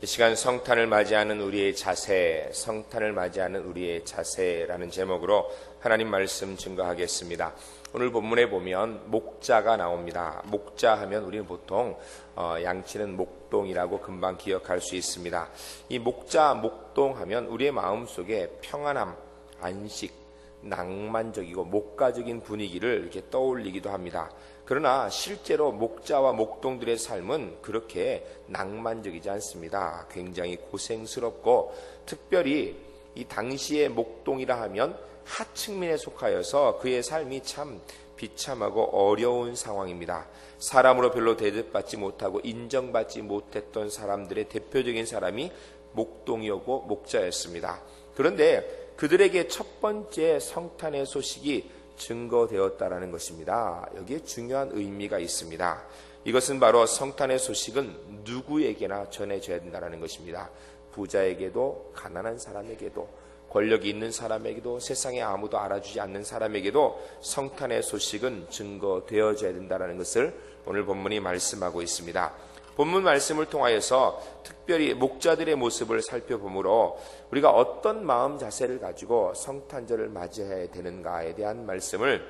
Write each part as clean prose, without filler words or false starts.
이 시간 성탄을 맞이하는 우리의 자세, 성탄을 맞이하는 우리의 자세라는 제목으로 하나님 말씀 증거하겠습니다. 오늘 본문에 보면 목자가 나옵니다. 목자 하면 우리는 보통 양치는 목동이라고 금방 기억할 수 있습니다. 이 목자, 목동 하면 우리의 마음속에 평안함, 안식, 낭만적이고 목가적인 분위기를 이렇게 떠올리기도 합니다. 그러나 실제로 목자와 목동들의 삶은 그렇게 낭만적이지 않습니다. 굉장히 고생스럽고, 특별히 이 당시의 목동이라 하면 하층민에 속하여서 그의 삶이 참 비참하고 어려운 상황입니다. 사람으로 별로 대접받지 못하고 인정받지 못했던 사람들의 대표적인 사람이 목동이었고 목자였습니다. 그런데 그들에게 첫 번째 성탄의 소식이 증거되었다라는 것입니다. 여기에 중요한 의미가 있습니다. 이것은 바로 성탄의 소식은 누구에게나 전해져야 된다는 것입니다. 부자에게도, 가난한 사람에게도, 권력이 있는 사람에게도, 세상에 아무도 알아주지 않는 사람에게도 성탄의 소식은 증거되어져야 된다는 것을 오늘 본문이 말씀하고 있습니다. 본문 말씀을 통하여서 특별히 목자들의 모습을 살펴보므로 우리가 어떤 마음 자세를 가지고 성탄절을 맞이해야 되는가에 대한 말씀을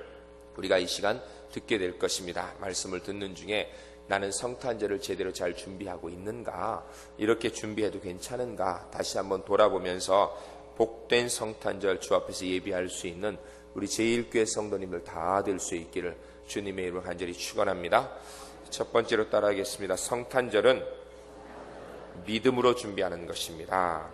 우리가 이 시간 듣게 될 것입니다. 말씀을 듣는 중에 나는 성탄절을 제대로 잘 준비하고 있는가, 이렇게 준비해도 괜찮은가, 다시 한번 돌아보면서 복된 성탄절 주 앞에서 예비할 수 있는 우리 제1교회 성도님들 다 될 수 있기를 주님의 이름으로 간절히 축원합니다. 첫 번째로 따라하겠습니다. 성탄절은 믿음으로 준비하는 것입니다.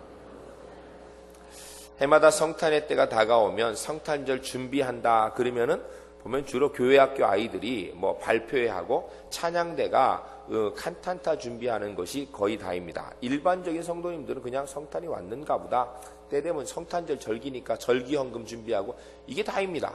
해마다 성탄의 때가 다가오면 성탄절 준비한다 그러면은 보면 주로 교회학교 아이들이 발표회 하고 찬양대가 칸탄타 준비하는 것이 거의 다입니다. 일반적인 성도님들은 그냥 성탄이 왔는가 보다, 때 되면 성탄절 절기니까 절기헌금 준비하고, 이게 다입니다.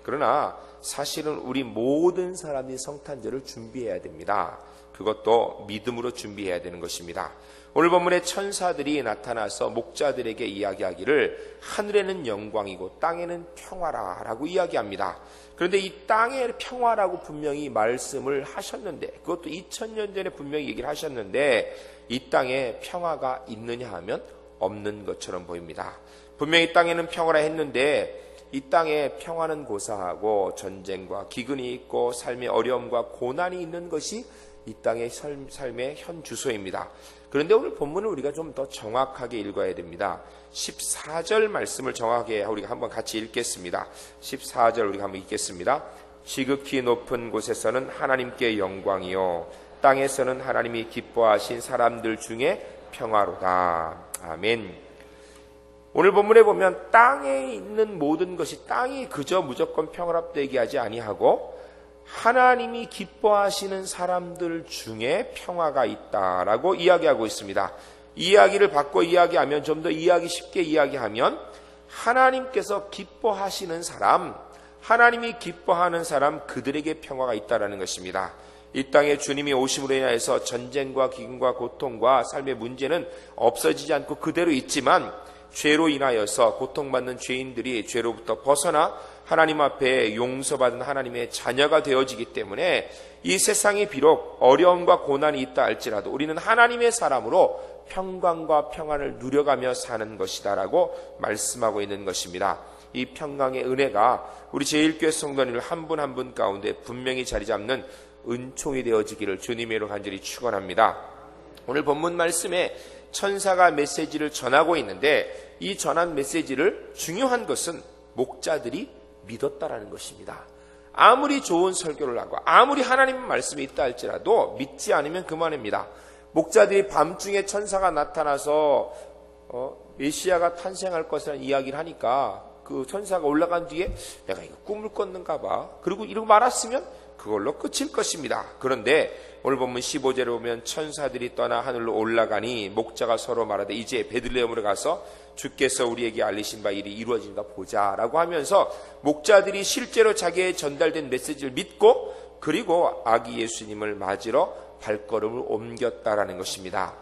그러나 사실은 우리 모든 사람이 성탄절을 준비해야 됩니다. 그것도 믿음으로 준비해야 되는 것입니다. 오늘 본문에 천사들이 나타나서 목자들에게 이야기하기를 하늘에는 영광이고 땅에는 평화라 라고 이야기합니다. 그런데 이 땅의 평화라고 분명히 말씀을 하셨는데, 그것도 2000년 전에 분명히 얘기를 하셨는데, 이 땅에 평화가 있느냐 하면 없는 것처럼 보입니다. 분명히 땅에는 평화라 했는데 이 땅에 평화는 고사하고 전쟁과 기근이 있고 삶의 어려움과 고난이 있는 것이 이 땅의 삶의 현 주소입니다. 그런데 오늘 본문을 우리가 좀 더 정확하게 읽어야 됩니다. 14절 말씀을 정확하게 우리가 한번 같이 읽겠습니다. 14절 우리가 한번 읽겠습니다. 지극히 높은 곳에서는 하나님께 영광이요 땅에서는 하나님이 기뻐하신 사람들 중에 평화로다. 아멘. 오늘 본문에 보면 땅에 있는 모든 것이, 땅이 그저 무조건 평화롭되게 하지 아니하고 하나님이 기뻐하시는 사람들 중에 평화가 있다라고 이야기하고 있습니다. 이 이야기를 바꿔 이야기하면, 좀 더 이해하기 쉽게 이야기하면, 하나님께서 기뻐하시는 사람, 하나님이 기뻐하는 사람, 그들에게 평화가 있다라는 것입니다. 이 땅에 주님이 오심으로 인하여서 전쟁과 기근과 고통과 삶의 문제는 없어지지 않고 그대로 있지만, 죄로 인하여서 고통받는 죄인들이 죄로부터 벗어나 하나님 앞에 용서받은 하나님의 자녀가 되어지기 때문에 이 세상이 비록 어려움과 고난이 있다 할지라도 우리는 하나님의 사람으로 평강과 평안을 누려가며 사는 것이다 라고 말씀하고 있는 것입니다. 이 평강의 은혜가 우리 제1교회 성도님들 한 분 한 분 가운데 분명히 자리 잡는 은총이 되어지기를 주님의 이름으로 간절히 축원합니다. 오늘 본문 말씀에 천사가 메시지를 전하고 있는데, 이 전한 메시지를 중요한 것은 목자들이 믿었다라는 것입니다. 아무리 좋은 설교를 하고 아무리 하나님 말씀이 있다 할지라도 믿지 않으면 그만입니다. 목자들이 밤중에 천사가 나타나서 메시아가 탄생할 것이라는 이야기를 하니까 그 천사가 올라간 뒤에 내가 이거 꿈을 꿨는가 봐, 그리고 이러고 말았으면 그걸로 끝일 것입니다. 그런데 오늘 본문 15절에 보면 천사들이 떠나 하늘로 올라가니 목자가 서로 말하되 이제 베들레헴으로 가서 주께서 우리에게 알리신 바 일이 이루어진가 보자라고 하면서 목자들이 실제로 자기의 전달된 메시지를 믿고, 그리고 아기 예수님을 맞으러 발걸음을 옮겼다라는 것입니다.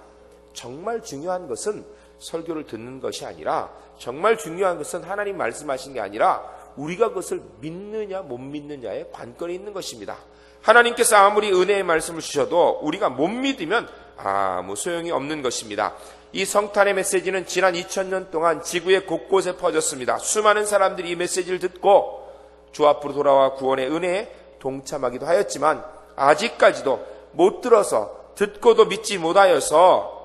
정말 중요한 것은 설교를 듣는 것이 아니라, 정말 중요한 것은 하나님 말씀하신 게 아니라 우리가 그것을 믿느냐 못 믿느냐에 관건이 있는 것입니다. 하나님께서 아무리 은혜의 말씀을 주셔도 우리가 못 믿으면 아무 소용이 없는 것입니다. 이 성탄의 메시지는 지난 2000년 동안 지구의 곳곳에 퍼졌습니다. 수많은 사람들이 이 메시지를 듣고 주 앞으로 돌아와 구원의 은혜에 동참하기도 하였지만 아직까지도 못 들어서 듣고도 믿지 못하여서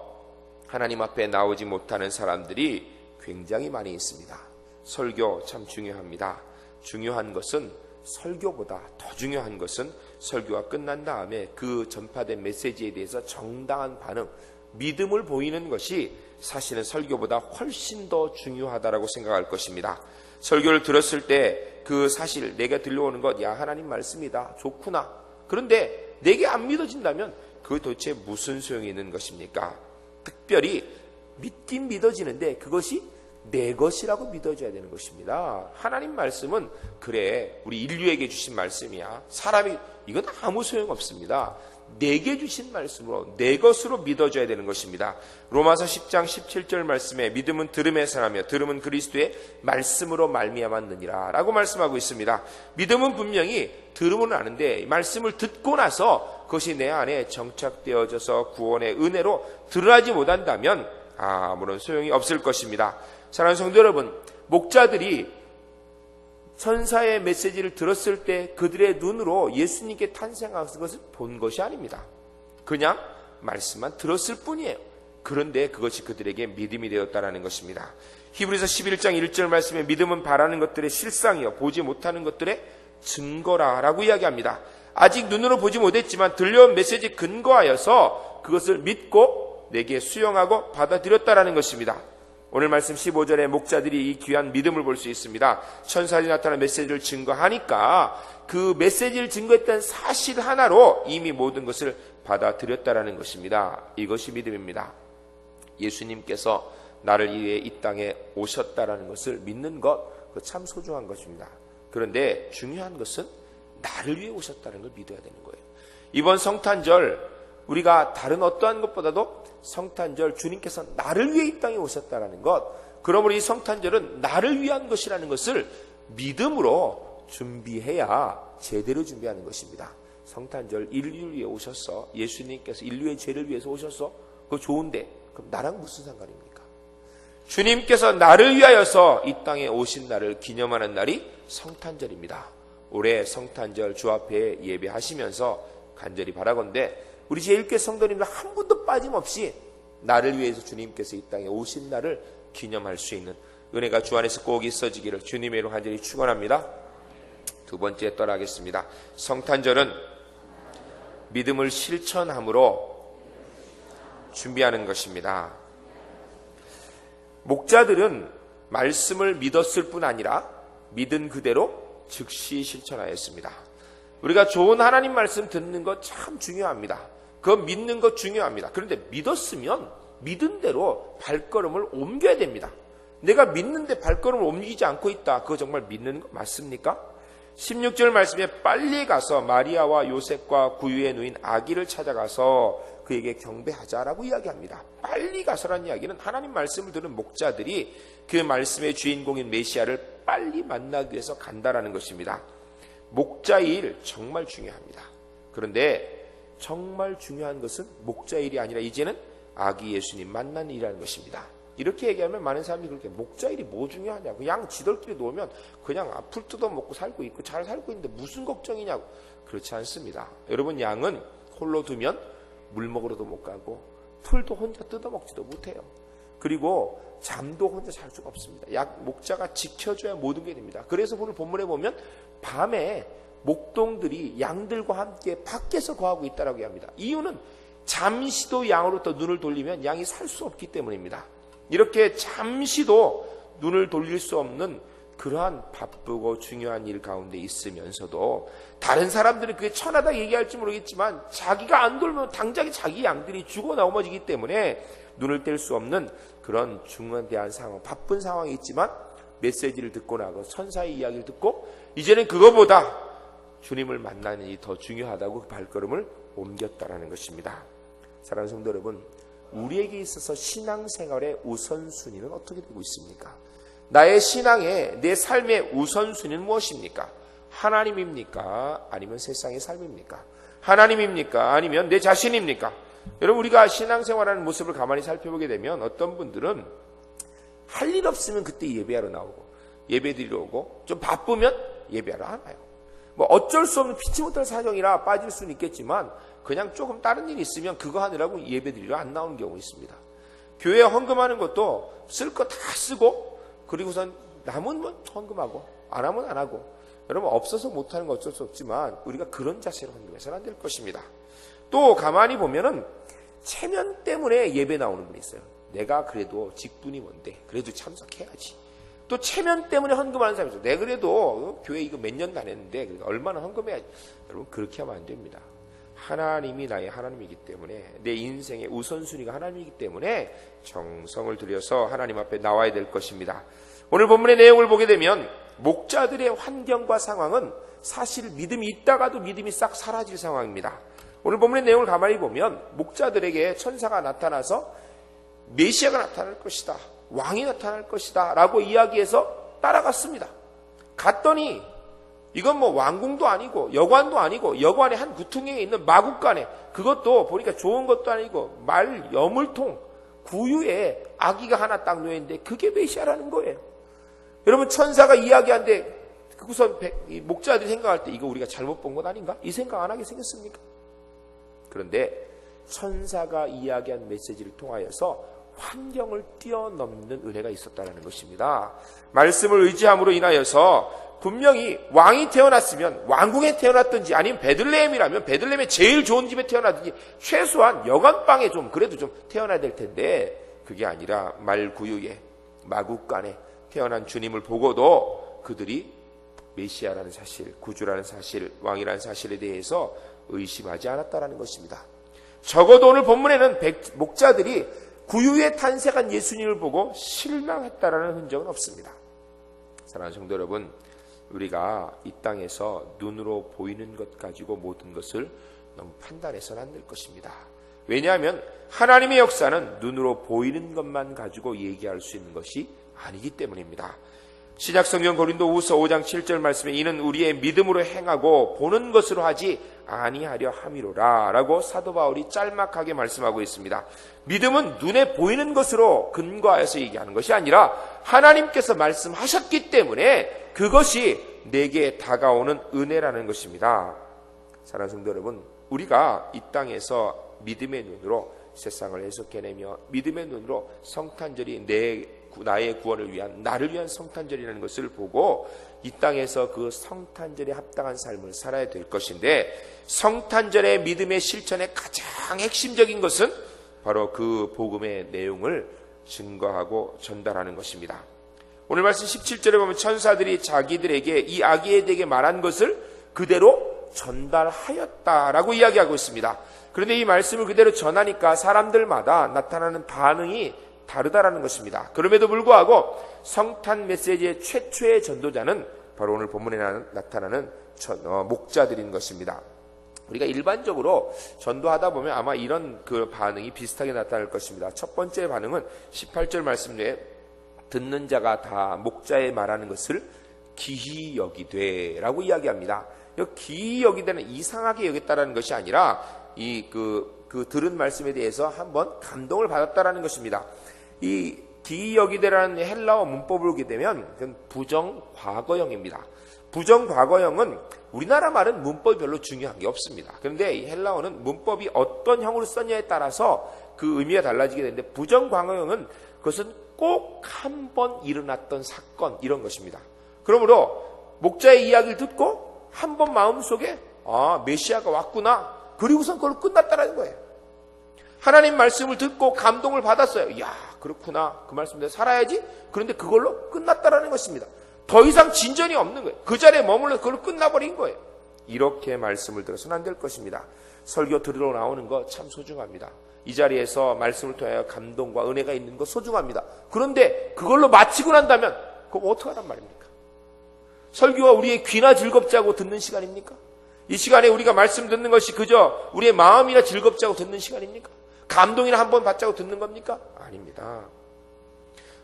하나님 앞에 나오지 못하는 사람들이 굉장히 많이 있습니다. 설교 참 중요합니다. 중요한 것은 설교보다 더 중요한 것은 설교가 끝난 다음에 그 전파된 메시지에 대해서 정당한 반응, 믿음을 보이는 것이 사실은 설교보다 훨씬 더 중요하다고 생각할 것입니다. 설교를 들었을 때 그 사실 내가 들려오는 것, 야 하나님 말씀이다, 좋구나. 그런데 내게 안 믿어진다면 그 도대체 무슨 소용이 있는 것입니까? 특별히 믿긴 믿어지는데 그것이 내 것이라고 믿어줘야 되는 것입니다. 하나님 말씀은 그래 우리 인류에게 주신 말씀이야. 사람이 이건 아무 소용없습니다. 내게 주신 말씀으로 내 것으로 믿어줘야 되는 것입니다. 로마서 10장 17절 말씀에 믿음은 들음에서 나며 들음은 그리스도의 말씀으로 말미암았느니라 라고 말씀하고 있습니다. 믿음은 분명히 들음은 아는데 말씀을 듣고 나서 그것이 내 안에 정착되어져서 구원의 은혜로 드러나지 못한다면 아무런 소용이 없을 것입니다. 사랑하는 성도 여러분, 목자들이 천사의 메시지를 들었을 때 그들의 눈으로 예수님께 탄생한 것을 본 것이 아닙니다. 그냥 말씀만 들었을 뿐이에요. 그런데 그것이 그들에게 믿음이 되었다는 것입니다. 히브리서 11장 1절 말씀에 믿음은 바라는 것들의 실상이요 보지 못하는 것들의 증거라라고 이야기합니다. 아직 눈으로 보지 못했지만 들려온 메시지 근거하여서 그것을 믿고 내게 수용하고 받아들였다는 것입니다. 오늘 말씀 15절에 목자들이 이 귀한 믿음을 볼 수 있습니다. 천사들이 나타난 메시지를 증거하니까 그 메시지를 증거했던 사실 하나로 이미 모든 것을 받아들였다는 것입니다. 이것이 믿음입니다. 예수님께서 나를 위해 이 땅에 오셨다는 것을 믿는 것 참 소중한 것입니다. 그런데 중요한 것은 나를 위해 오셨다는 걸 믿어야 되는 거예요. 이번 성탄절 우리가 다른 어떠한 것보다도 성탄절 주님께서 나를 위해 이 땅에 오셨다는 것, 그러므로 이 성탄절은 나를 위한 것이라는 것을 믿음으로 준비해야 제대로 준비하는 것입니다. 성탄절 인류를 위해 오셨어. 예수님께서 인류의 죄를 위해서 오셨어. 그거 좋은데 그럼 나랑 무슨 상관입니까? 주님께서 나를 위하여서 이 땅에 오신 날을 기념하는 날이 성탄절입니다. 올해 성탄절 주 앞에 예배하시면서 간절히 바라건대 우리 제1교 성도님들 한 분도 빠짐없이 나를 위해서 주님께서 이 땅에 오신 날을 기념할 수 있는 은혜가 주 안에서 꼭 있어지기를 주님의 이름으로 간절히 축원합니다. 두 번째 떠나겠습니다. 성탄절은 믿음을 실천함으로 준비하는 것입니다. 목자들은 말씀을 믿었을 뿐 아니라 믿은 그대로 즉시 실천하였습니다. 우리가 좋은 하나님 말씀 듣는 것 참 중요합니다. 그거 믿는 것 중요합니다. 그런데 믿었으면 믿은 대로 발걸음을 옮겨야 됩니다. 내가 믿는데 발걸음을 옮기지 않고 있다. 그거 정말 믿는 거 맞습니까? 16절 말씀에 빨리 가서 마리아와 요셉과 구유에 누인 아기를 찾아가서 그에게 경배하자라고 이야기합니다. 빨리 가서라는 이야기는 하나님 말씀을 들은 목자들이 그 말씀의 주인공인 메시아를 빨리 만나기 위해서 간다라는 것입니다. 목자의 일 정말 중요합니다. 그런데 정말 중요한 것은 목자의 일이 아니라 이제는 아기 예수님 만나는 일이라는 것입니다. 이렇게 얘기하면 많은 사람들이 그렇게 목자의 일이 뭐 중요하냐고, 양 지들끼리 놓으면 그냥 풀 뜯어먹고 살고 있고 잘 살고 있는데 무슨 걱정이냐고. 그렇지 않습니다. 여러분, 양은 홀로 두면 물 먹으러도 못 가고 풀도 혼자 뜯어먹지도 못해요. 그리고 잠도 혼자 잘 수가 없습니다. 목자가 지켜줘야 모든 게 됩니다. 그래서 오늘 본문에 보면 밤에 목동들이 양들과 함께 밖에서 거하고 있다라고 합니다. 이유는 잠시도 양으로부터 눈을 돌리면 양이 살 수 없기 때문입니다. 이렇게 잠시도 눈을 돌릴 수 없는 그러한 바쁘고 중요한 일 가운데 있으면서도 다른 사람들은 그게 천하다 얘기할지 모르겠지만 자기가 안 돌면 당장에 자기 양들이 죽어 넘어지기 때문에 눈을 뗄 수 없는 그런 중요한 상황, 바쁜 상황이 있지만 메시지를 듣고 나고 천사의 이야기를 듣고 이제는 그거보다 주님을 만나는 일이 더 중요하다고 그 발걸음을 옮겼다라는 것입니다. 사랑하는 성도 여러분, 우리에게 있어서 신앙생활의 우선순위는 어떻게 되고 있습니까? 나의 신앙의 내 삶의 우선순위는 무엇입니까? 하나님입니까? 아니면 세상의 삶입니까? 하나님입니까? 아니면 내 자신입니까? 여러분, 우리가 신앙생활하는 모습을 가만히 살펴보게 되면 어떤 분들은 할 일 없으면 그때 예배하러 나오고 예배드리러 오고 좀 바쁘면 예배하러 안 와요. 뭐 어쩔 수 없는 피치 못할 사정이라 빠질 수는 있겠지만 그냥 조금 다른 일이 있으면 그거 하느라고 예배드리러 안 나오는 경우 있습니다. 교회에 헌금하는 것도 쓸 거 다 쓰고 그리고선 남은 뭐 헌금하고 안 하면 안 하고, 여러분 없어서 못하는 건 어쩔 수 없지만 우리가 그런 자세로 헌금해서는 안 될 것입니다. 또 가만히 보면은 체면 때문에 예배 나오는 분이 있어요. 내가 그래도 직분이 뭔데 그래도 참석해야지. 또 체면 때문에 헌금하는 사람이 있어요. 내가 그래도 교회 이거 몇 년도 안 했는데 얼마나 헌금해야지. 여러분 그렇게 하면 안 됩니다. 하나님이 나의 하나님이기 때문에, 내 인생의 우선순위가 하나님이기 때문에 정성을 들여서 하나님 앞에 나와야 될 것입니다. 오늘 본문의 내용을 보게 되면 목자들의 환경과 상황은 사실 믿음이 있다가도 믿음이 싹 사라질 상황입니다. 오늘 본문의 내용을 가만히 보면 목자들에게 천사가 나타나서 메시아가 나타날 것이다, 왕이 나타날 것이다 라고 이야기해서 따라갔습니다. 갔더니 이건 뭐 왕궁도 아니고 여관도 아니고 여관의 한 구퉁이에 있는 마구간에, 그것도 보니까 좋은 것도 아니고 말 여물통 구유에 아기가 하나 딱 놓여있는데 그게 메시아라는 거예요. 여러분 천사가 이야기한데 그것은 목자들이 생각할 때 이거 우리가 잘못 본 것 아닌가? 이 생각 안 하게 생겼습니까? 그런데 천사가 이야기한 메시지를 통하여서 환경을 뛰어넘는 은혜가 있었다는 것입니다. 말씀을 의지함으로 인하여서 분명히 왕이 태어났으면 왕궁에 태어났든지 아니면 베들레헴이라면 베들레헴의 제일 좋은 집에 태어나든지 최소한 여관방에 좀 그래도 좀 태어나야 될 텐데 그게 아니라 말구유에 마구간에 태어난 주님을 보고도 그들이 메시아라는 사실, 구주라는 사실, 왕이라는 사실에 대해서 의심하지 않았다는 것입니다. 적어도 오늘 본문에는 목자들이 구유에 탄생한 예수님을 보고 실망했다라는 흔적은 없습니다. 사랑하는 성도 여러분, 우리가 이 땅에서 눈으로 보이는 것 가지고 모든 것을 너무 판단해서는 안 될 것입니다. 왜냐하면 하나님의 역사는 눈으로 보이는 것만 가지고 얘기할 수 있는 것이 아니기 때문입니다. 신약성경 고린도후서 5장 7절 말씀에 이는 우리의 믿음으로 행하고 보는 것으로 하지 아니하려 함이로라 라고 사도 바울이 짤막하게 말씀하고 있습니다. 믿음은 눈에 보이는 것으로 근거하여서 얘기하는 것이 아니라 하나님께서 말씀하셨기 때문에 그것이 내게 다가오는 은혜라는 것입니다. 사랑하는 성도 여러분, 우리가 이 땅에서 믿음의 눈으로 세상을 해석해내며 믿음의 눈으로 성탄절이 나의 구원을 위한, 나를 위한 성탄절이라는 것을 보고 이 땅에서 그 성탄절에 합당한 삶을 살아야 될 것인데, 성탄절의 믿음의 실천의 가장 핵심적인 것은 바로 그 복음의 내용을 증거하고 전달하는 것입니다. 오늘 말씀 17절에 보면 천사들이 자기들에게 이 아기에 대해 말한 것을 그대로 전달하였다라고 이야기하고 있습니다. 그런데 이 말씀을 그대로 전하니까 사람들마다 나타나는 반응이 다르다라는 것입니다. 그럼에도 불구하고 성탄 메시지의 최초의 전도자는 바로 오늘 본문에 나타나는 목자들인 것입니다. 우리가 일반적으로 전도하다 보면 아마 이런 그 반응이 비슷하게 나타날 것입니다. 첫 번째 반응은 18절 말씀 내에 듣는 자가 다 목자의 말하는 것을 기히 여기되 라고 이야기합니다. 기히 여기되는 이상하게 여겼다라는 것이 아니라 그 들은 말씀에 대해서 한번 감동을 받았다라는 것입니다. 이 기히 여기되라는 헬라어 문법을 보게 되면 그건 부정 과거형입니다. 부정 과거형은 우리나라 말은 문법이 별로 중요한 게 없습니다. 그런데 이 헬라어는 문법이 어떤 형으로 썼냐에 따라서 그 의미가 달라지게 되는데, 부정 과거형은 그것은 꼭 한 번 일어났던 사건, 이런 것입니다. 그러므로 목자의 이야기를 듣고 한 번 마음속에 메시아가 왔구나, 그리고선 그걸로 끝났다는 거예요. 하나님 말씀을 듣고 감동을 받았어요. 이야, 그렇구나, 그 말씀대로 살아야지. 그런데 그걸로 끝났다는 것입니다. 더 이상 진전이 없는 거예요. 그 자리에 머물러 그걸로 끝나버린 거예요. 이렇게 말씀을 들어서는 안 될 것입니다. 설교 들으러 나오는 거 참 소중합니다. 이 자리에서 말씀을 통하여 감동과 은혜가 있는 거 소중합니다. 그런데 그걸로 마치고 난다면 그럼 어떡하란 말입니까? 설교가 우리의 귀나 즐겁지 않고 듣는 시간입니까? 이 시간에 우리가 말씀 듣는 것이 그저 우리의 마음이나 즐겁지 않고 듣는 시간입니까? 감동이나 한 번 받자고 듣는 겁니까? 아닙니다.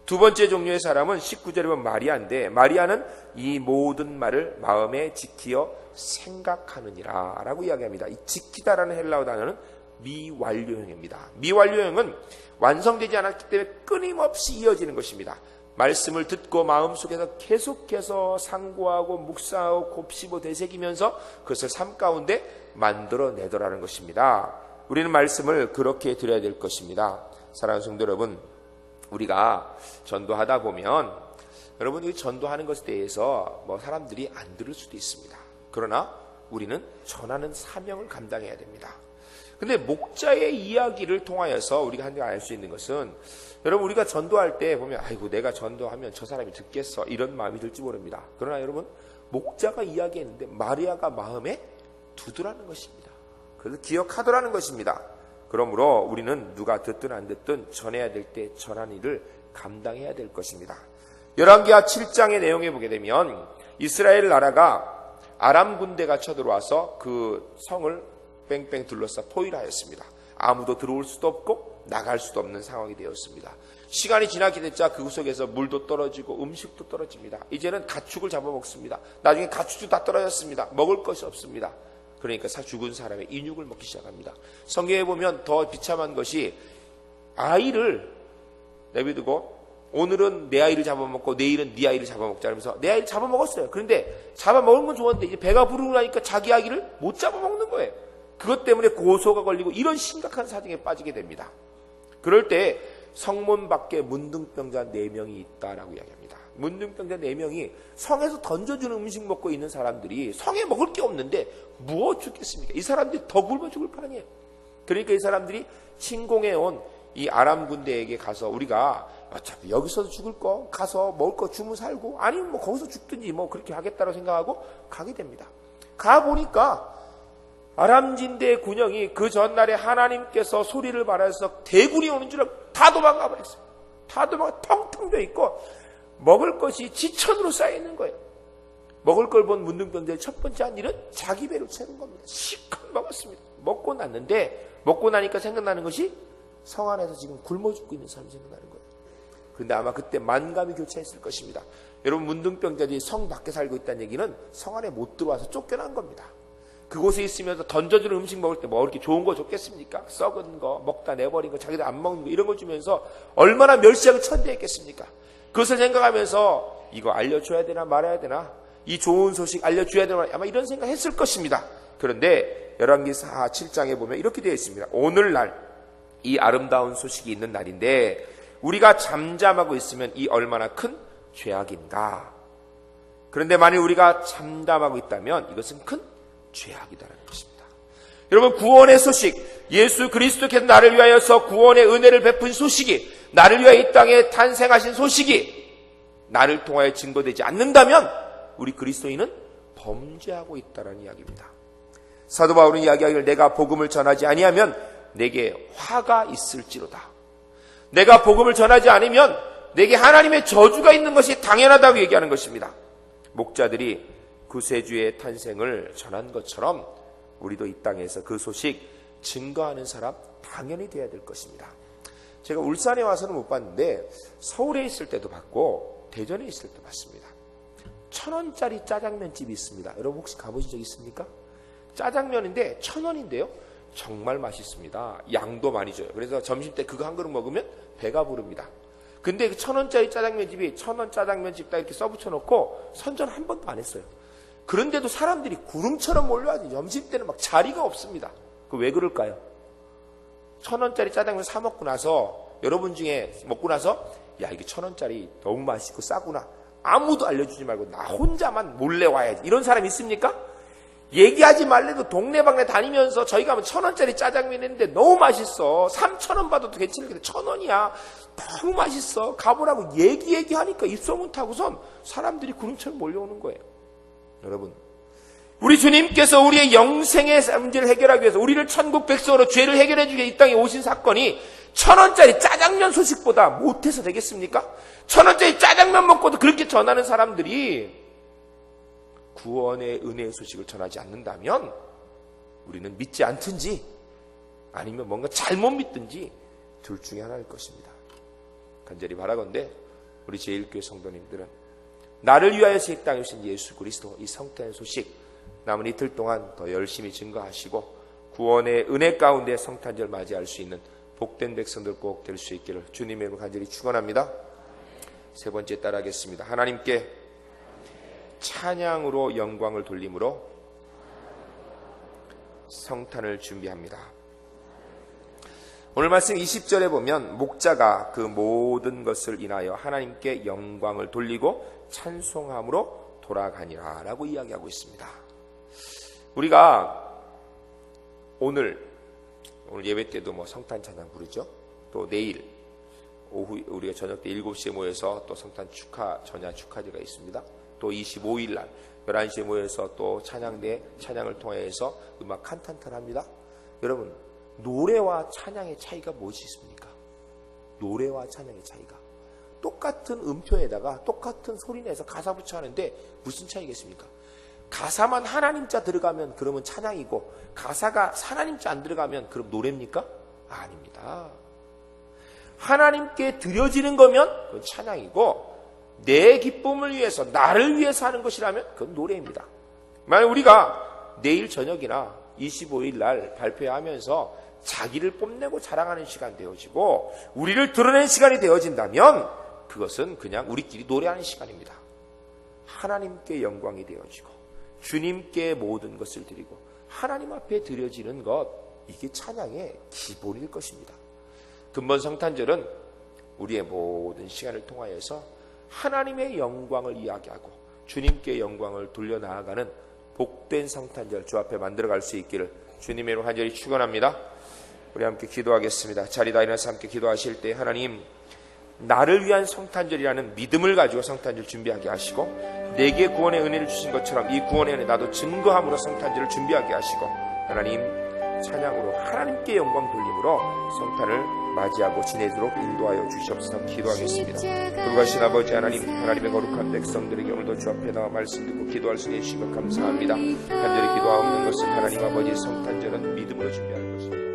두 번째 종류의 사람은 19절에 보면 마리아인데, 마리아는 이 모든 말을 마음에 지키어 생각하느니라 라고 이야기합니다. 이 지키다라는 헬라어 단어는 미완료형입니다. 미완료형은 완성되지 않았기 때문에 끊임없이 이어지는 것입니다. 말씀을 듣고 마음속에서 계속해서 상고하고 묵상하고 곱씹어 되새기면서 그것을 삶 가운데 만들어내더라는 것입니다. 우리는 말씀을 그렇게 드려야 될 것입니다. 사랑하는 성도 여러분, 우리가 전도하다 보면 여러분 이 전도하는 것에 대해서 사람들이 안 들을 수도 있습니다. 그러나 우리는 전하는 사명을 감당해야 됩니다. 근데 목자의 이야기를 통하여서 우리가 한 가지 알 수 있는 것은 여러분 우리가 전도할 때 보면 아이고 내가 전도하면 저 사람이 듣겠어 이런 마음이 들지 모릅니다. 그러나 여러분 목자가 이야기했는데 마리아가 마음에 두드라는 것입니다. 그래서 기억하더라는 것입니다. 그러므로 우리는 누가 듣든 안 듣든 전해야 될 때 전하는 일을 감당해야 될 것입니다. 열왕기하 7장의 내용에 보게 되면 이스라엘 나라가 아람 군대가 쳐들어와서 그 성을 뺑뺑 둘러싸 포위하였습니다. 아무도 들어올 수도 없고 나갈 수도 없는 상황이 되었습니다. 시간이 지나게 됐자 그 속에서 물도 떨어지고 음식도 떨어집니다. 이제는 가축을 잡아먹습니다. 나중에 가축도 다 떨어졌습니다. 먹을 것이 없습니다. 그러니까 죽은 사람의 인육을 먹기 시작합니다. 성경에 보면 더 비참한 것이 아이를 내비두고 오늘은 내 아이를 잡아먹고 내일은 네 아이를 잡아먹자 하면서 내 아이를 잡아먹었어요. 그런데 잡아먹은 건 좋았는데 이제 배가 부르고 나니까 자기 아이를 못 잡아먹는 거예요. 그것 때문에 고소가 걸리고 이런 심각한 사정에 빠지게 됩니다. 그럴 때 성문 밖에 문둥병자 4명이 있다라고 이야기합니다. 문둥병자 4명이 성에서 던져주는 음식 먹고 있는 사람들이 성에 먹을 게 없는데 무엇 죽겠습니까? 이 사람들이 더 굶어 죽을 판이에요. 그러니까 이 사람들이 침공해 온 이 아람 군대에게 가서 우리가 어차피 여기서도 죽을 거 가서 먹을 거 주무 살고 아니면 거기서 죽든지 그렇게 하겠다고 생각하고 가게 됩니다. 가보니까 아람 진대의 군영이 그 전날에 하나님께서 소리를 발하여서 대군이 오는 줄 알고 다 도망가 버렸어요. 다 도망가 텅텅 비어 있고 먹을 것이 지천으로 쌓여 있는 거예요. 먹을 걸 본 문둥병자의 첫 번째 한 일은 자기 배를 채운 겁니다. 실컷 먹었습니다. 먹고 났는데 먹고 나니까 생각나는 것이 성 안에서 지금 굶어 죽고 있는 사람이 생각나는 거예요. 그런데 아마 그때 만감이 교차했을 것입니다. 여러분 문둥병자들이 성 밖에 살고 있다는 얘기는 성 안에 못 들어와서 쫓겨난 겁니다. 그곳에 있으면서 던져주는 음식 먹을 때 이렇게 좋은 거 줬겠습니까? 썩은 거, 먹다 내버린 거, 자기들 안 먹는 거 이런 거 주면서 얼마나 멸시하고 천대했겠습니까? 그것을 생각하면서 이거 알려줘야 되나 말아야 되나? 이 좋은 소식 알려줘야 되나? 아마 이런 생각했을 것입니다. 그런데 열왕기하 7장에 보면 이렇게 되어 있습니다. 오늘날 이 아름다운 소식이 있는 날인데 우리가 잠잠하고 있으면 이 얼마나 큰 죄악인가? 그런데 만일 우리가 잠잠하고 있다면 이것은 큰 죄악이다라는 것입니다. 여러분 구원의 소식, 예수 그리스도께서 나를 위하여서 구원의 은혜를 베푼 소식이, 나를 위하여 이 땅에 탄생하신 소식이 나를 통하여 증거되지 않는다면 우리 그리스도인은 범죄하고 있다라는 이야기입니다. 사도 바울은 이야기하기를 내가 복음을 전하지 아니하면 내게 화가 있을지로다. 내가 복음을 전하지 않으면 내게 하나님의 저주가 있는 것이 당연하다고 얘기하는 것입니다. 목자들이 구세주의 탄생을 전한 것처럼 우리도 이 땅에서 그 소식 증거하는 사람 당연히 돼야 될 것입니다. 제가 울산에 와서는 못 봤는데 서울에 있을 때도 봤고 대전에 있을 때 봤습니다. 1,000원짜리 짜장면집이 있습니다. 여러분 혹시 가보신 적 있습니까? 짜장면인데 1,000원인데요. 정말 맛있습니다. 양도 많이 줘요. 그래서 점심 때 그거 한 그릇 먹으면 배가 부릅니다. 근데 그 1,000원짜리 짜장면집이 1,000원 짜장면집 딱 이렇게 써붙여놓고 선전 한 번도 안 했어요. 그런데도 사람들이 구름처럼 몰려와서 점심 때는 막 자리가 없습니다. 그 왜 그럴까요? 1,000원짜리 짜장면 사 먹고 나서 여러분 중에 먹고 나서 야 이게 1,000원짜리 너무 맛있고 싸구나. 아무도 알려주지 말고 나 혼자만 몰래 와야지. 이런 사람 있습니까? 얘기하지 말래도 동네방네 다니면서 저희가 하면 1,000원짜리 짜장면 했는데 너무 맛있어. 3,000원 받아도 괜찮은데 1,000원이야. 너무 맛있어. 가보라고 얘기하니까 입소문 타고선 사람들이 구름처럼 몰려오는 거예요. 여러분, 우리 주님께서 우리의 영생의 문제를 해결하기 위해서 우리를 천국 백성으로 죄를 해결해 주기 위해 이 땅에 오신 사건이 1,000원짜리 짜장면 소식보다 못해서 되겠습니까? 1,000원짜리 짜장면 먹고도 그렇게 전하는 사람들이 구원의 은혜의 소식을 전하지 않는다면 우리는 믿지 않든지 아니면 뭔가 잘못 믿든지 둘 중에 하나일 것입니다. 간절히 바라건대 우리 제1교회 성도님들은 나를 위하여서 이 땅에 오신 예수 그리스도 이 성탄의 소식 남은 이틀 동안 더 열심히 증거하시고 구원의 은혜 가운데 성탄절 맞이할 수 있는 복된 백성들 꼭 될 수 있기를 주님의 이름으로 간절히 축원합니다. 세 번째 따라하겠습니다. 하나님께 찬양으로 영광을 돌림으로 성탄을 준비합니다. 오늘 말씀 20절에 보면 목자가 그 모든 것을 인하여 하나님께 영광을 돌리고 찬송함으로 돌아가니라 라고 이야기하고 있습니다. 우리가 오늘 예배 때도 성탄 찬양 부르죠. 또 내일 오후 우리가 저녁 때 7시에 모여서 또 성탄 전야 축하제가 있습니다. 또 25일 날 11시에 모여서 또 찬양을 통해서 음악 칸탄타를 합니다. 여러분, 노래와 찬양의 차이가 무엇이 있습니까? 노래와 찬양의 차이가 똑같은 음표에다가 똑같은 소리 내서 가사 붙여 하는데 무슨 차이겠습니까? 가사만 하나님자 들어가면 그러면 찬양이고 가사가 하나님자 안 들어가면 그럼 노래입니까? 아닙니다. 하나님께 드려지는 거면 그건 찬양이고 내 기쁨을 위해서 나를 위해서 하는 것이라면 그건 노래입니다. 만약 우리가 내일 저녁이나 25일 날 발표하면서 자기를 뽐내고 자랑하는 시간 되어지고 우리를 드러내는 시간이 되어진다면 그것은 그냥 우리끼리 노래하는 시간입니다. 하나님께 영광이 되어지고 주님께 모든 것을 드리고 하나님 앞에 드려지는 것, 이게 찬양의 기본일 것입니다. 근본 성탄절은 우리의 모든 시간을 통하여서 하나님의 영광을 이야기하고 주님께 영광을 돌려나아가는 복된 성탄절 주 앞에 만들어갈 수 있기를 주님의 이름으로 간절히 축원합니다. 우리 함께 기도하겠습니다. 자리다 일어나서 함께 기도하실 때 하나님, 나를 위한 성탄절이라는 믿음을 가지고 성탄절 준비하게 하시고 내게 구원의 은혜를 주신 것처럼 이 구원의 은혜 나도 증거함으로 성탄절을 준비하게 하시고 하나님, 찬양으로 하나님께 영광 돌림으로 성탄을 맞이하고 지내도록 인도하여 주시옵소서. 기도하겠습니다. 돌아가신 아버지 하나님, 하나님의 거룩한 백성들에게 오늘도 주 앞에 나와 말씀 듣고 기도할 수 있는 시간 감사합니다. 간절히 기도하옵는 것은 하나님 아버지 성탄절은 믿음으로 준비하는 것입니다.